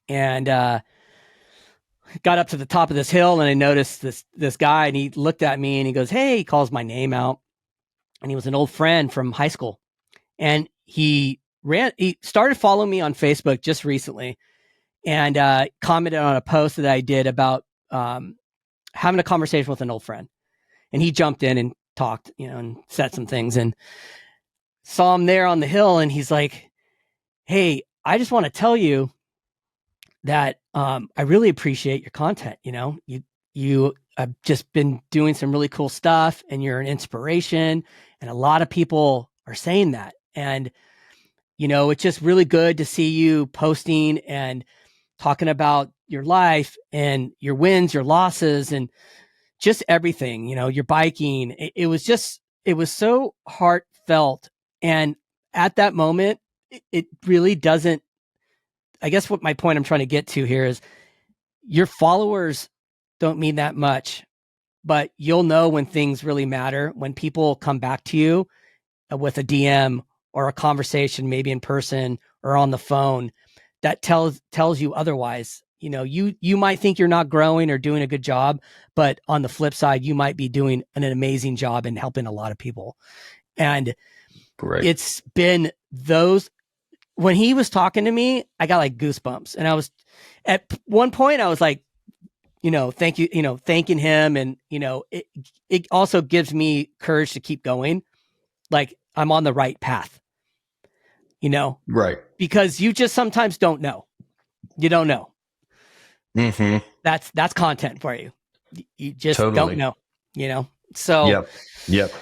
and got up to the top of this hill, and I noticed this guy, and he looked at me and he goes, "Hey," he calls my name out, and he was an old friend from high school, and he started following me on Facebook just recently, and commented on a post that I did about having a conversation with an old friend, and he jumped in and talked, and said some things, and saw him there on the hill, and he's like, "Hey, I just want to tell you that I really appreciate your content. You have just been doing some really cool stuff, and you're an inspiration, and a lot of people are saying that. And it's just really good to see you posting and talking about your life and your wins, your losses, and just everything. Your biking. It was so heartfelt, and at that moment, it really doesn't. I guess what my point I'm trying to get to here is your followers don't mean that much but you'll know when things really matter, when people come back to you with a DM or a conversation, maybe in person or on the phone, that tells you otherwise. You might think you're not growing or doing a good job, but on the flip side, you might be doing an amazing job and helping a lot of people. And Right. it's been those, when he was talking to me, I got like goosebumps. And I was, at one point I was like, thank you, thanking him. And, it also gives me courage to keep going. Like I'm on the right path, Right. because you just sometimes don't know. You don't know. Mm-hmm. That's content for you. You just Totally. don't know, so Yep.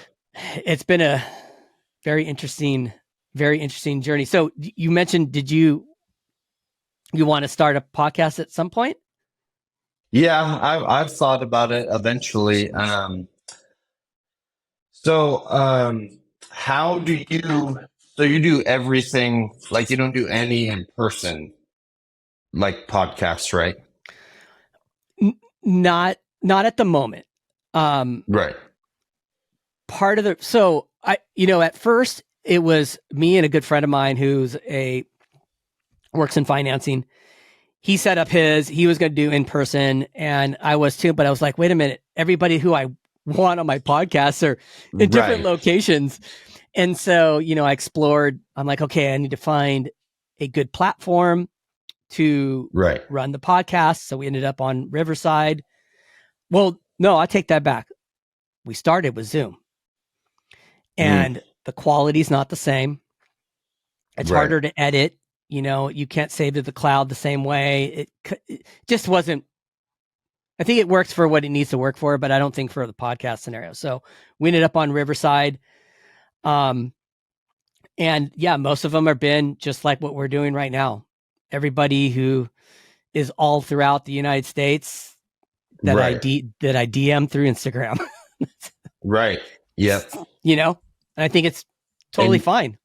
it's been a very interesting journey. So you mentioned, did you want to start a podcast at some point? Yeah, I've thought about it eventually. So how do you, so you do everything, like you don't do any in person, like podcasts, right? Not at the moment. Right. Part of the, so I, at first it was me and a good friend of mine who's works in financing. He set up he was going to do in person, and I was too, but I was like, wait a minute, everybody who I want on my podcast are in different Right. locations. And so, I explored, I'm like, okay, I need to find a good platform to Right. run the podcast. So we ended up on Riverside. Well, no, I take that back. We started with Zoom, and the quality's not the same. It's Right. harder to edit. You can't save to the cloud the same way. It just wasn't, I think it works for what it needs to work for, but I don't think for the podcast scenario. So we ended up on Riverside. And yeah, most of them have been just like what we're doing right now. Everybody who is all throughout the United States that Right. that I DM through Instagram, Right. Yep. and I think it's totally And fine.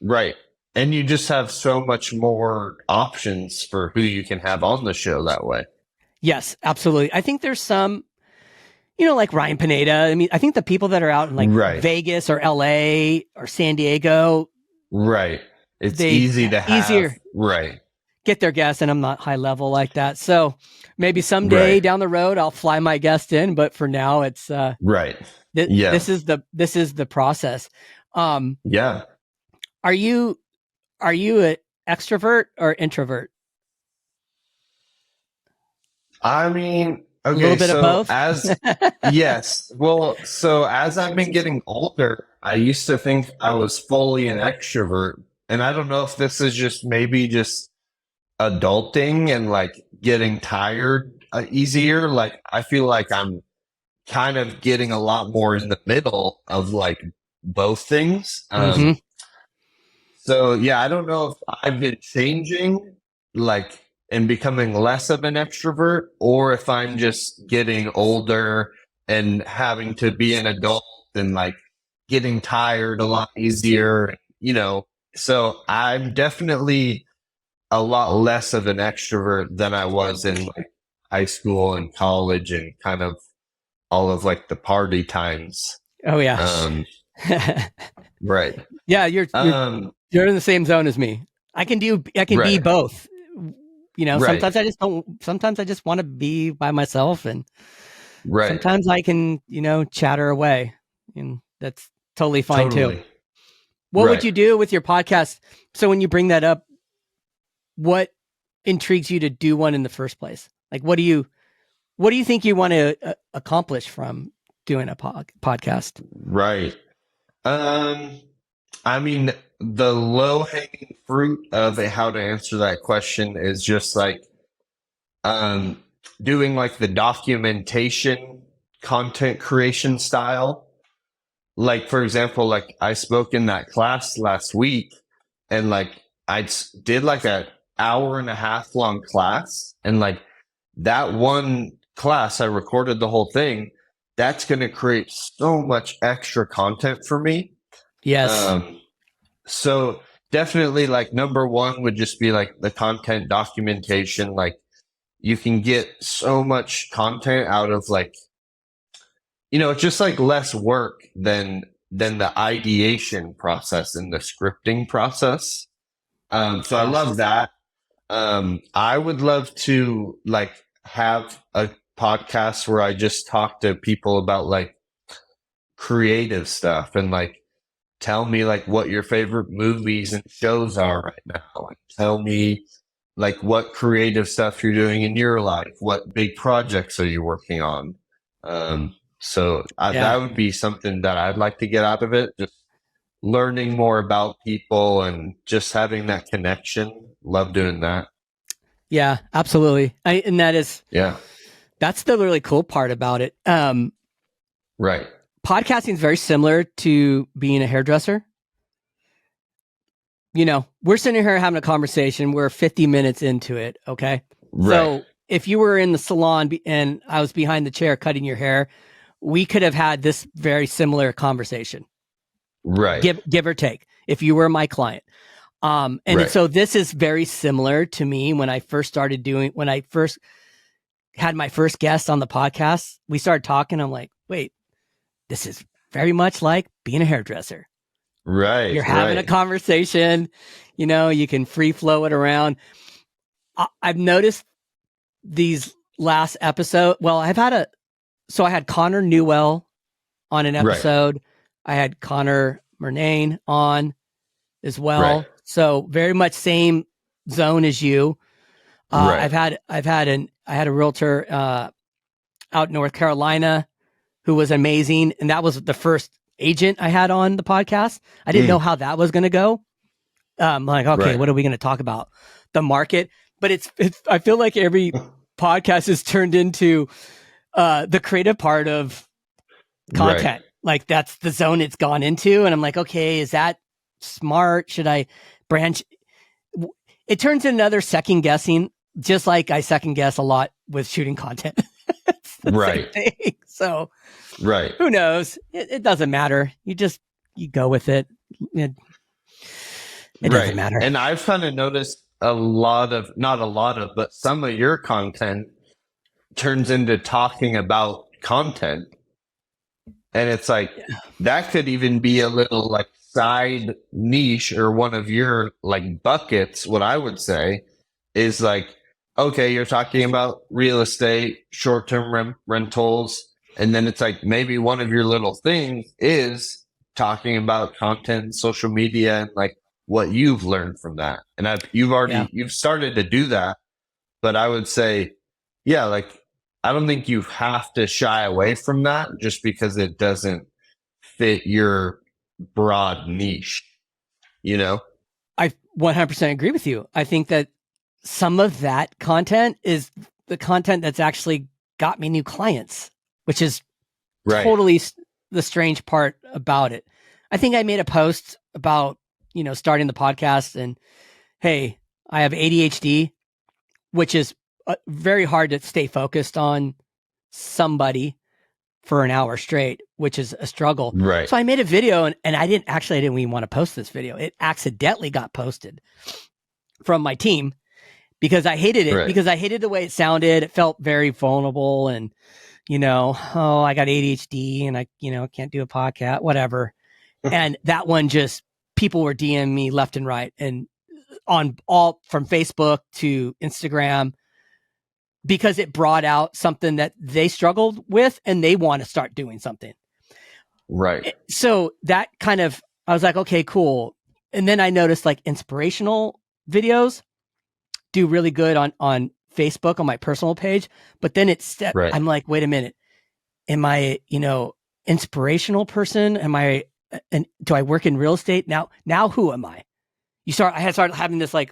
right. And you just have so much more options for who you can have on the show that way. Yes, absolutely. I think there's some, like Ryan Pineda. I mean, I think the people that are out in like Right. Vegas or LA or San Diego, Right. It's they easy to have. easier Right. get their guests, and I'm not high level like that. So maybe someday Right. down the road I'll fly my guest in, but for now it's Right. Yeah. this is the process. Yeah. Are you an extrovert or introvert? I mean, A okay, little bit of so both. yes, well, so as I've been getting older, I used to think I was fully an extrovert. And I don't know if this is just maybe just adulting and like getting tired easier. Like, I feel like I'm kind of getting a lot more in the middle of like both things. Mm-hmm. So yeah, I don't know if I've been changing, like, and becoming less of an extrovert, or if I'm just getting older and having to be an adult and like getting tired a lot easier. So I'm definitely a lot less of an extrovert than I was in like high school and college and kind of all of like the party times. Oh yeah. Right. Yeah, you're Um, in the same zone as me. I can be right. both. Right. Sometimes I just don't. Sometimes I just want to be by myself, and Right. sometimes I can, chatter away, and that's totally fine too. Totally. What would Right. you do with your podcast? So when you bring that up, what intrigues you to do one in the first place? Like, what do you think you want to accomplish from doing a podcast? Right. I mean, the low hanging fruit of how to answer that question is just like um doing like the documentation content creation style. Like for example, like I spoke in that class last week and like did like an hour and a half long class, and like that one class I recorded the whole thing. That's going to create so much extra content for me. Yes. So definitely like number one would just be like the content documentation. Like you can get so much content out of like it's just like less work than the ideation process and the scripting process. So I love that. I would love to like have a podcast where I just talk to people about like creative stuff and like tell me like what your favorite movies and shows are right now. Like, tell me like what creative stuff you're doing in your life. What big projects are you working on? That would be something that I'd like to get out of it. Just learning more about people and just having that connection. Love doing that. Yeah, absolutely. And that's the really cool part about it. Right. Podcasting is very similar to being a hairdresser. We're sitting here having a conversation. We're 50 minutes into it. Okay. Right. So if you were in the salon and I was behind the chair cutting your hair, we could have had this very similar conversation. Right. Give or take, if you were my client. So this is very similar to me when I first had my first guest on the podcast. We started talking. I'm like, wait, this is very much like being a hairdresser. Right. You're having a conversation, you can free flow it around. I've noticed these last episode. Well, I had Connor Newell on an episode. Right. I had Connor Murnane on as well. Right. So very much same zone as you. I had a realtor out in North Carolina who was amazing, and that was the first agent I had on the podcast. I didn't know how that was going to go. Like, okay, what are we going to talk about? The market, but it's. I feel like every podcast is turned into the creative part of content. Right. Like that's the zone it's gone into, and I'm like, okay, is that smart? Should I branch? It turns into another second guessing, just like I second guess a lot with shooting content. Same thing. So, who knows? It doesn't matter. You go with it. It doesn't matter. And I've kind of noticed not a lot of, but some of your content turns into talking about content. And it's like, that could even be a little like side niche or one of your like buckets. What I would say is like, okay, you're talking about real estate, short-term rentals. And then it's like, maybe one of your little things is talking about content, social media, and like what you've learned from that. And you've started to do that, but I would say, like, I don't think you have to shy away from that just because it doesn't fit your broad niche, I 100% agree with you. I think that some of that content is the content that's actually got me new clients, which is totally the strange part about it. I think I made a post about, starting the podcast and, hey, I have ADHD, which is very hard to stay focused on somebody for an hour straight, which is a struggle. Right. So I made a video and I didn't even want to post this video. It accidentally got posted from my team because I hated it, because I hated the way it sounded. It felt very vulnerable and, I got ADHD and I can't do a podcast, whatever. And that one people were DMing me left and right and on all from Facebook to Instagram, because it brought out something that they struggled with and they want to start doing something. Right. So that I was like, okay, cool. And then I noticed like inspirational videos do really good on Facebook on my personal page, but then I'm like, wait a minute. Am I, inspirational person? And do I work in real estate? Now who am I? I had started having this like,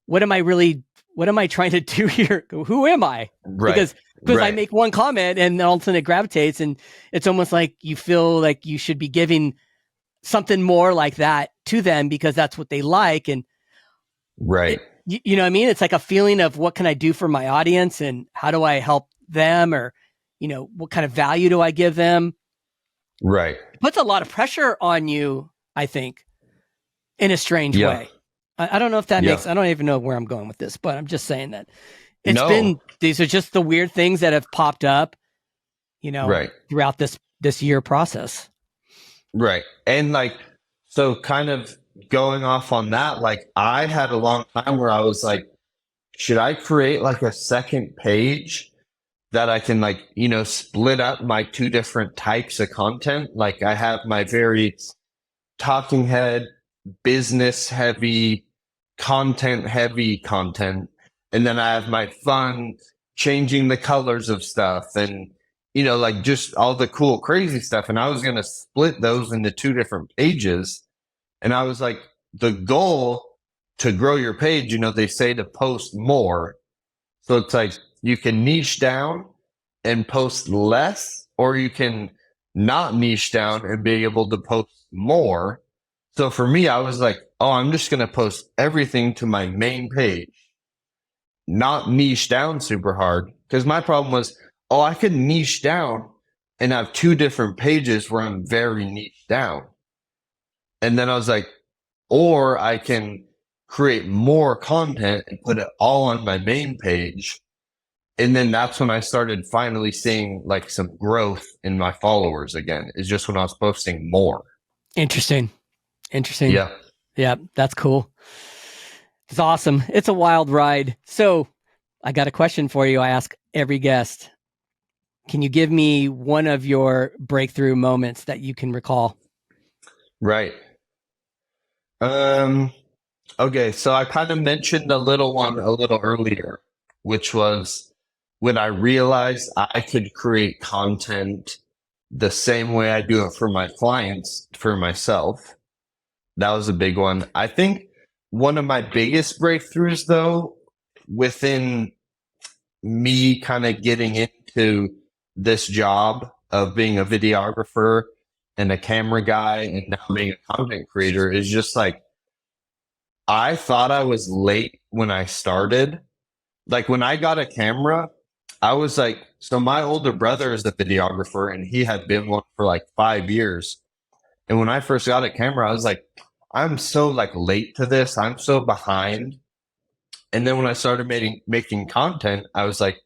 what am I trying to do here? Who am I? Right. Because I make one comment and then all of a sudden it gravitates and it's almost like you feel like you should be giving something more like that to them because that's what they like. And you know what I mean? It's like a feeling of what can I do for my audience and how do I help them or, what kind of value do I give them? Right. It puts a lot of pressure on you, I think, in a strange way. I don't know if that makes, I don't even know where I'm going with this, but I'm just saying that these are just the weird things that have popped up Right. throughout this year process. Right. And like, so kind of going off on that, like I had a long time where I was like, should I create like a second page that I can like, split up my two different types of content? Like I have my very talking head, business heavy, content heavy content. And then I have my fun, changing the colors of stuff and, like just all the cool, crazy stuff. And I was going to split those into two different pages. And I was like, the goal to grow your page, they say to post more. So it's like you can niche down and post less, or you can not niche down and be able to post more. So for me, I was like, oh, I'm just going to post everything to my main page, not niche down super hard. Because my problem was, oh, I could niche down and have two different pages where I'm very niche down. And then I was like, or I can create more content and put it all on my main page. And then that's when I started finally seeing like some growth in my followers again. It's just when I was posting more. Interesting. Yeah. Yeah, that's cool. It's awesome. It's a wild ride. So I got a question for you. I ask every guest. Can you give me one of your breakthrough moments that you can recall? Right. Okay, so I kind of mentioned a little one a little earlier, which was when I realized I could create content the same way I do it for my clients, for myself. That was a big one. I think one of my biggest breakthroughs, though, within me kind of getting into this job of being a videographer and a camera guy and now being a content creator, is just like, I thought I was late when I started. Like when I got a camera, I was like, so my older brother is a videographer and he had been one for like 5 years. And when I first got a camera, I was like, I'm so like late to this. I'm so behind. And then when I started making content, I was like,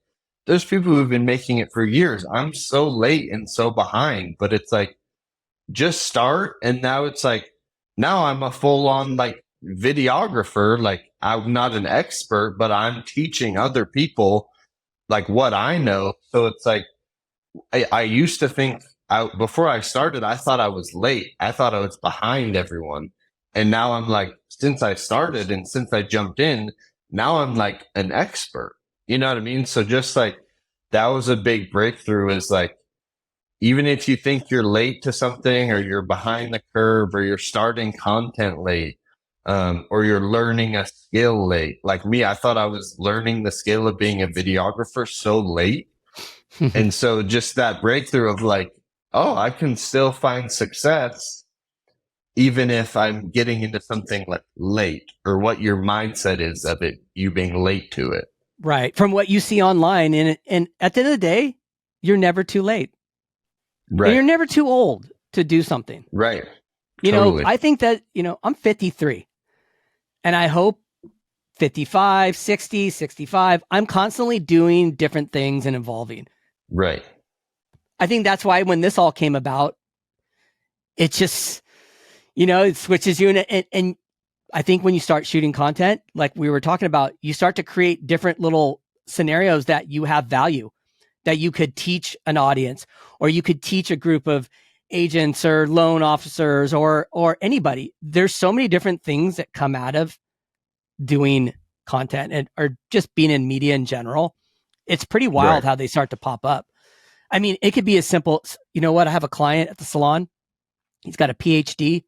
there's people who've been making it for years. I'm so late and so behind, but it's like, just start. And now it's like, now I'm a full on like videographer. Like I'm not an expert, but I'm teaching other people like what I know. So it's like, I used to think before I started, I thought I was late. I thought I was behind everyone. And now I'm like, since I started and since I jumped in, now I'm like an expert. You know what I mean? So just like that was a big breakthrough, is like, even if you think you're late to something or you're behind the curve or you're starting content late, or you're learning a skill late, like me, I thought I was learning the skill of being a videographer so late. And so just that breakthrough of like, oh, I can still find success even if I'm getting into something like late, or what your mindset is of it, you being late to it. Right. From what you see online. And at the end of the day, you're never too late. Right. And you're never too old to do something. Right. You Totally. know, I think that, I'm 53 and I hope 55, 60, 65, I'm constantly doing different things and evolving. Right. I think that's why when this all came about, it just, it switches you. And I think when you start shooting content, like we were talking about, you start to create different little scenarios that you have value, that you could teach an audience, or you could teach a group of agents or loan officers or anybody. There's so many different things that come out of doing content or just being in media in general. It's pretty wild how they start to pop up. I mean, it could be as simple, I have a client at the salon. He's got a PhD,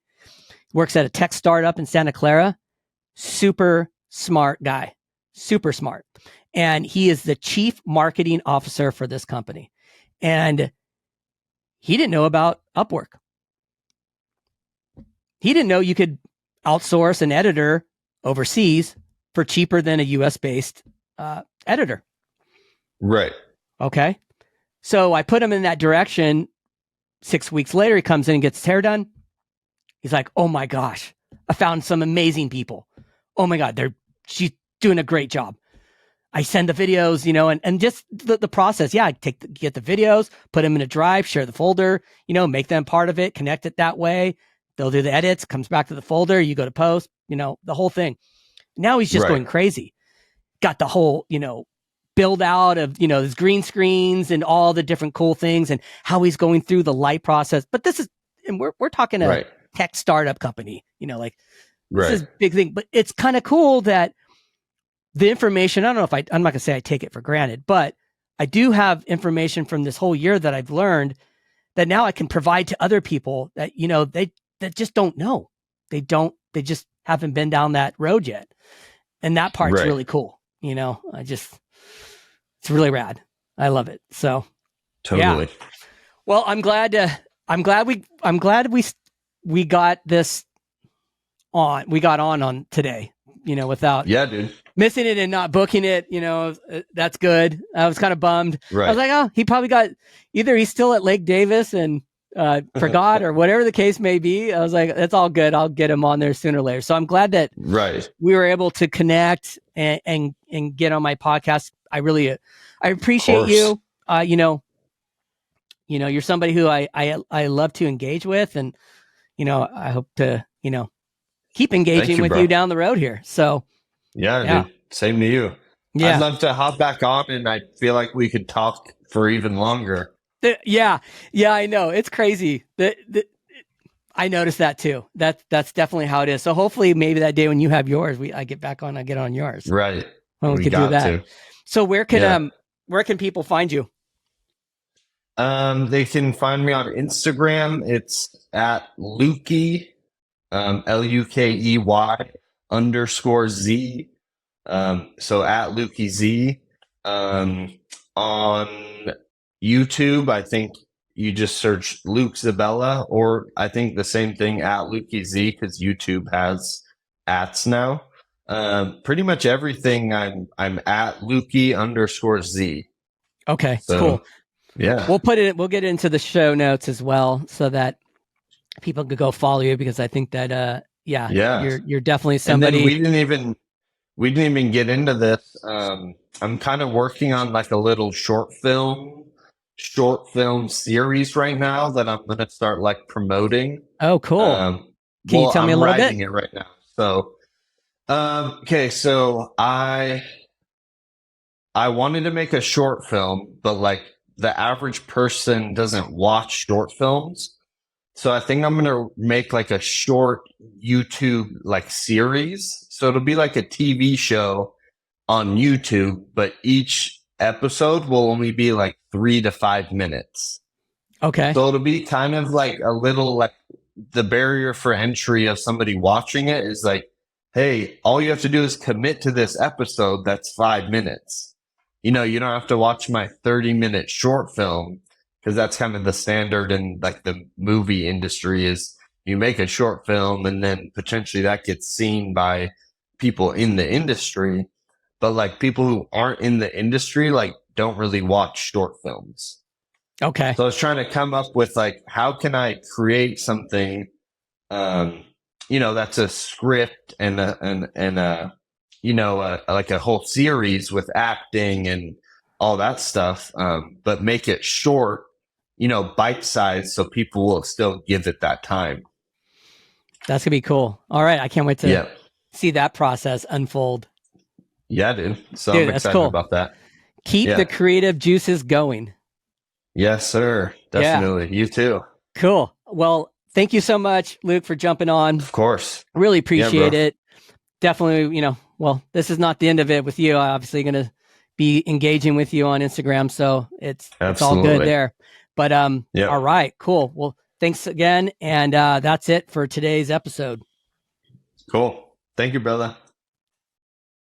works at a tech startup in Santa Clara. Super smart guy, super smart. And he is the chief marketing officer for this company. And he didn't know about Upwork. He didn't know you could outsource an editor overseas for cheaper than a US based editor. Right. Okay. So I put him in that direction. 6 weeks later, he comes in and gets his hair done. He's like, oh my gosh, I found some amazing people. Oh my God, she's doing a great job. I send the videos, and just the process. Yeah, I get the videos, put them in a drive, share the folder, make them part of it, connect it that way. They'll do the edits, comes back to the folder, you go to post, the whole thing. Now he's just going crazy. Got the whole, build out of, his green screens and all the different cool things and how he's going through the light process. But this is, and we're talking a tech startup company, this is a big thing, but it's kind of cool that the information, I don't know if I'm not gonna say I take it for granted, but I do have information from this whole year that I've learned that now I can provide to other people that, that just don't know. They just haven't been down that road yet. And that part's really cool. It's really rad. I love it. So totally. Yeah. Well, I'm glad we got this on. We got on today, without missing it and not booking it. That's good. I was kind of bummed. I was like, oh, he probably got either he's still at Lake Davis and forgot or whatever the case may be. I was like, that's all good. I'll get him on there sooner or later. So I'm glad that we were able to connect and get on my podcast. I appreciate you. You're somebody who I love to engage with, and I hope to keep engaging with you down the road here. So dude, same to you. I'd love to hop back on, and I feel like we could talk for even longer. Yeah, I know, it's crazy. I noticed that too. That's definitely how it is. So hopefully, maybe that day when you have yours, I get back on. I get on yours. Right. We could do that. So where can people find you? They can find me on Instagram. It's at Lukey, Lukey _Z. So at Lukey Z. On YouTube, I think you just search Luke Zbella, or I think the same thing at Lukey Z, because YouTube has ats now. Pretty much everything I'm at Lukey _Z. Okay, so, cool. Yeah, we'll get into the show notes as well, so that people could go follow you, because I think that you're definitely somebody. And then we didn't even get into this. I'm kind of working on like a little short film series right now that I'm going to start like promoting. Oh, cool. Can you tell me a little bit? I'm writing it right now. So, okay. So I wanted to make a short film, but like the average person doesn't watch short films. So I think I'm going to make like a short YouTube like series. So it'll be like a TV show on YouTube, but each episode will only be like 3 to 5 minutes. Okay. So it'll be kind of like a little like the barrier for entry of somebody watching it is like, hey, all you have to do is commit to this episode that's 5 minutes. You don't have to watch my 30-minute short film, because that's kind of the standard in like the movie industry is you make a short film and then potentially that gets seen by people in the industry. But like people who aren't in the industry, like don't really watch short films. Okay. So I was trying to come up with like, how can I create something, that's a script and like a whole series with acting and all that stuff, but make it short, bite sized, so people will still give it that time. That's gonna be cool. All right, I can't wait to see that process unfold. Yeah, dude. So I'm excited about that. Keep the creative juices going. Yes, sir. Definitely. You too. Cool. Well, thank you so much, Luke, for jumping on. Of course. Really appreciate it. Definitely, this is not the end of it with you. I'm obviously going to be engaging with you on Instagram, so it's all good there. But all right, cool. Well, thanks again, and that's it for today's episode. Cool. Thank you, brother.